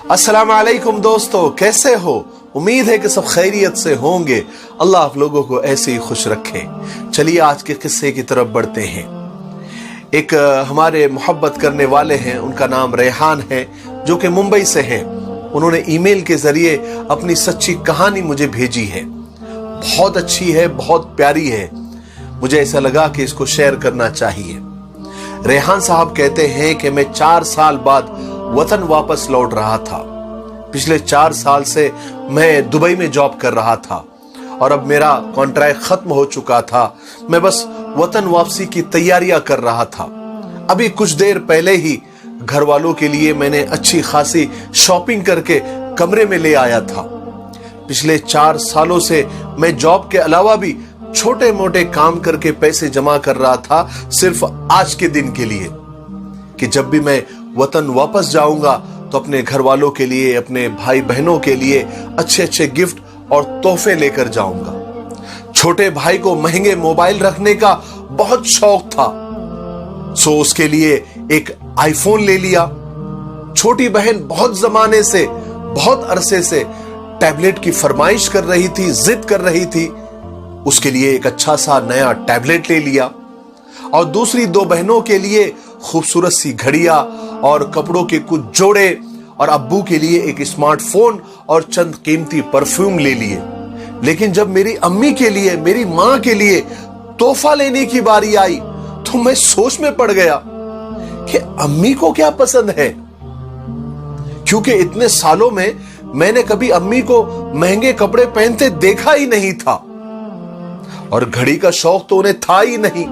अस्सलाम वालेकुम दोस्तों, कैसे हो? उम्मीद है कि सब खैरियत से होंगे। अल्लाह आप लोगों को ऐसे ही खुश रखे। चलिए आज के किस्से की तरफ बढ़ते हैं। एक हमारे मोहब्बत करने वाले हैं, उनका नाम रेहान है, जो कि मुंबई से हैं। उन्होंने ईमेल के जरिए अपनी सच्ची कहानी मुझे भेजी है। बहुत अच्छी है, बहुत प्यारी है। मुझे ऐसा लगा कि इसको शेयर करना चाहिए। रेहान साहब कहते हैं कि मैं 4 साल बाद वतन वापस लौट रहा था। पिछले 4 साल से मैं दुबई में जॉब कर रहा था और अब मेरा कॉन्ट्रैक्ट खत्म हो चुका था। मैं बस वतन वापसी की तैयारियां कर रहा था। अभी कुछ देर पहले ही घर वालों के लिए मैंने अच्छी खासी शॉपिंग करके कमरे में ले आया था। पिछले 4 सालों से मैं जॉब के अलावा भी छोटे मोटे काम करके पैसे जमा कर रहा था, सिर्फ आज के दिन के लिए कि जब भी मैं वतन वापस जाऊंगा तो अपने घर वालों के लिए, अपने भाई बहनों के लिए अच्छे अच्छे गिफ्ट और तोहफे लेकर जाऊंगा। छोटे भाई को महंगे मोबाइल रखने का बहुत शौक था, सो उसके लिए एक आईफोन ले लिया। छोटी बहन बहुत जमाने से, बहुत अरसे से टैबलेट की फरमाइश कर रही थी, जिद कर रही थी। उसके लिए एक अच्छा सा नया टैबलेट ले लिया और दूसरी 2 बहनों के लिए खूबसूरत सी घड़ियां और कपड़ों के कुछ जोड़े और अब्बू के लिए एक स्मार्टफोन और चंद कीमती परफ्यूम ले लिए। लेकिन जब मेरी अम्मी के लिए, मेरी मां के लिए तोहफा लेने की बारी आई तो मैं सोच में पड़ गया कि अम्मी को क्या पसंद है, क्योंकि इतने सालों में मैंने कभी अम्मी को महंगे कपड़े पहनते देखा ही नहीं था और घड़ी का शौक तो उन्हें था ही नहीं।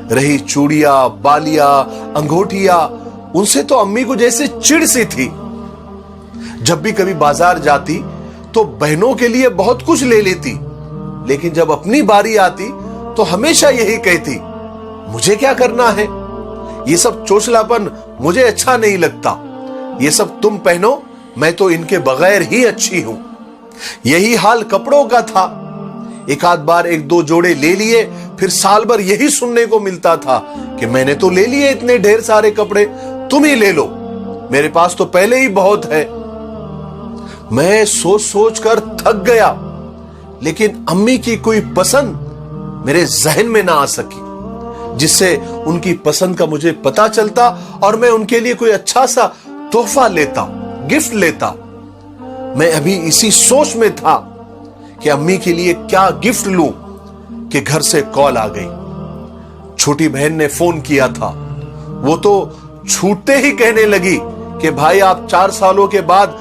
रही चूड़ियां, बालियां, अंगूठियां, उनसे तो अम्मी को जैसे चिढ़ सी थी। जब भी कभी बाजार जाती तो बहनों के लिए बहुत कुछ ले लेती, लेकिन जब अपनी बारी आती तो हमेशा यही कहती, मुझे क्या करना है, ये सब चोचलापन मुझे अच्छा नहीं लगता, ये सब तुम पहनो, मैं तो इनके बगैर ही अच्छी हूं। यही हाल कपड़ों का था। एक आध बार 1-2 जोड़े ले लिए, फिर साल भर यही सुनने को मिलता था कि मैंने तो ले लिए इतने ढेर सारे कपड़े, तुम ही ले लो, मेरे पास तो पहले ही बहुत है। मैं सोच सोच कर थक गया, लेकिन अम्मी की कोई पसंद मेरे जहन में ना आ सकी जिससे उनकी पसंद का मुझे पता चलता और मैं उनके लिए कोई अच्छा सा तोहफा लेता, गिफ्ट लेता। मैं अभी इसी सोच में था कि अम्मी के लिए क्या गिफ्ट लूं कि घर से कॉल आ गई। छोटी बहन ने फोन किया था। वो तो छूटते ही कहने लगी कि भाई आप 4 सालों के बाद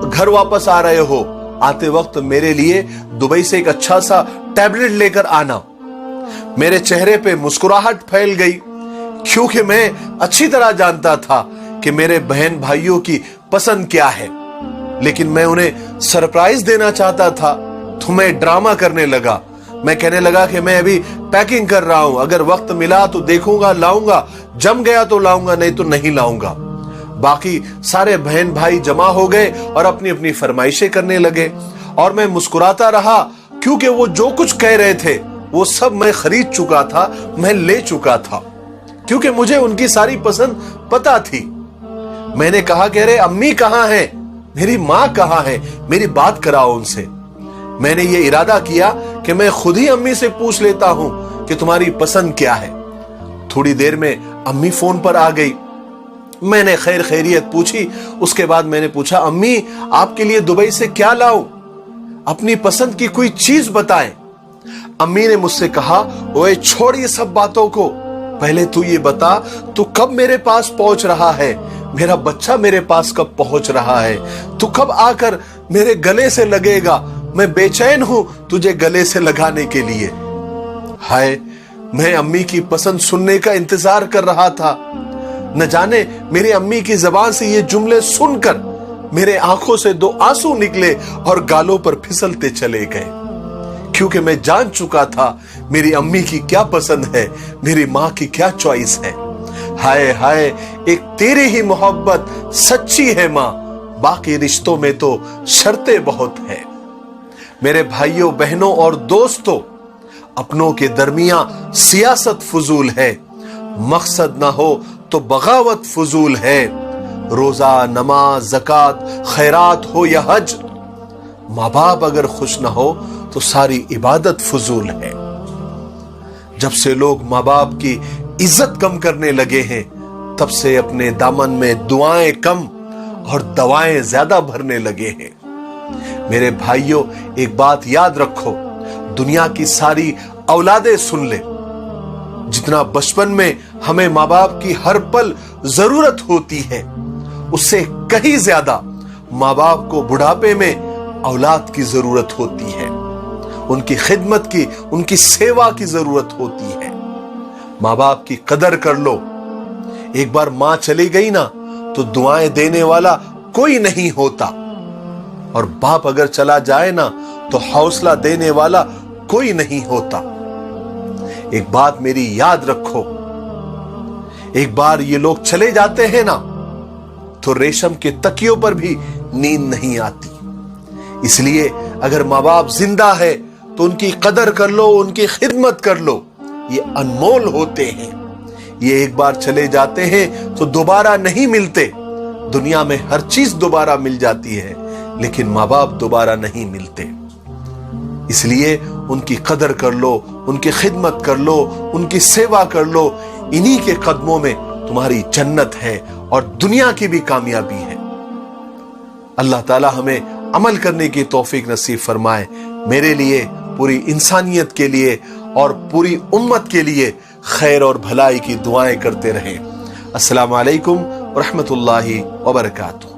घर वापस आ रहे हो, आते वक्त मेरे लिए दुबई से एक अच्छा सा टैबलेट लेकर आना। मेरे चेहरे पे मुस्कुराहट फैल गई, क्योंकि मैं अच्छी तरह जानता था कि मेरे बहन भाइयों की पसंद क्या है, लेकिन मैं उन्हें सरप्राइज देना चाहता था। तो मैं ड्रामा करने लगा। मैं कहने लगा कि मैं अभी पैकिंग कर रहा हूं, अगर वक्त मिला तो देखूंगा, लाऊंगा, जम गया तो लाऊंगा, नहीं तो नहीं लाऊंगा। बाकी सारे बहन भाई जमा हो गए और अपनी अपनी फरमाइशें करने लगे और मैं मुस्कुराता रहा, क्योंकि वो जो कुछ कह रहे थे वो सब मैं खरीद चुका था, मैं ले चुका था, क्योंकि मुझे उनकी सारी पसंद पता थी। मैंने कहा कि अरे अम्मी कहां है, मेरी मां कहां है, मेरी बात कराओ उनसे। मैंने ये इरादा किया कि मैं खुद ही अम्मी से पूछ लेता हूं कि तुम्हारी पसंद क्या है। थोड़ी देर में अम्मी फोन पर आ गई। मैंने खैर खैरियत पूछी। उसके बाद मैंने पूछा, अम्मी आपके लिए दुबई से क्या लाऊं, अपनी पसंद की कोई चीज बताएं। अम्मी ने मुझसे कहा, ओए छोड़ ये सब बातों को, पहले तू ये बता तू कब मेरे पास पहुंच रहा है, मेरा बच्चा मेरे पास कब पहुंच रहा है, तू कब आकर मेरे गले से लगेगा, मैं बेचैन हूं तुझे गले से लगाने के लिए। हाय, मैं अम्मी की पसंद सुनने का इंतजार कर रहा था। न जाने मेरी अम्मी की जबान से ये जुमले सुनकर मेरे आंखों से 2 आंसू निकले और गालों पर फिसलते चले गए, क्योंकि मैं जान चुका था मेरी अम्मी की क्या पसंद है, मेरी मां की क्या चॉइस है। हाय हाय, एक तेरी ही मोहब्बत सच्ची है मां, बाकी रिश्तों में तो शर्तें बहुत है। मेरे भाइयों बहनों और दोस्तों, अपनों के दरमियान सियासत फजूल है, मकसद ना हो तो बगावत फजूल है। روزہ، نماز، زکات، خیرات ہو یا حج، ماں باپ اگر خوش نہ ہو تو ساری عبادت فضول ہے۔ جب سے لوگ ماں باپ کی عزت کم کرنے لگے ہیں، تب سے اپنے دامن میں دعائیں کم اور دوائیں زیادہ بھرنے لگے ہیں۔ میرے بھائیوں، ایک بات یاد رکھو، دنیا کی ساری اولادیں سن لے، جتنا بچپن میں ہمیں ماں باپ کی ہر پل ضرورت ہوتی ہے، اس سے کہیں زیادہ ماں باپ کو بڑھاپے میں اولاد کی ضرورت ہوتی ہے، ان کی خدمت کی، ان کی سیوا کی ضرورت ہوتی ہے۔ ماں باپ کی قدر کر لو۔ ایک بار ماں چلی گئی نا تو دعائیں دینے والا کوئی نہیں ہوتا، اور باپ اگر چلا جائے نا تو حوصلہ دینے والا کوئی نہیں ہوتا۔ ایک بات میری یاد رکھو، ایک بار یہ لوگ چلے جاتے ہیں نا تو ریشم کے تکیوں پر بھی نیند نہیں آتی۔ اس لیے اگر ماں باپ زندہ ہے تو ان کی قدر کر لو، ان کی خدمت کر لو، یہ انمول ہوتے ہیں۔ یہ ایک بار چلے جاتے ہیں تو دوبارہ نہیں ملتے۔ دنیا میں ہر چیز دوبارہ مل جاتی ہے، لیکن ماں باپ دوبارہ نہیں ملتے۔ اس لیے ان کی قدر کر لو، ان کی خدمت کر لو، ان کی سیوا کر لو۔ انہی کے قدموں میں تمہاری جنت ہے اور دنیا کی بھی کامیابی ہے۔ اللہ تعالی ہمیں عمل کرنے کی توفیق نصیب فرمائے۔ میرے لیے، پوری انسانیت کے لیے اور پوری امت کے لیے خیر اور بھلائی کی دعائیں کرتے رہیں۔ السلام علیکم ورحمۃ اللہ وبرکاتہ۔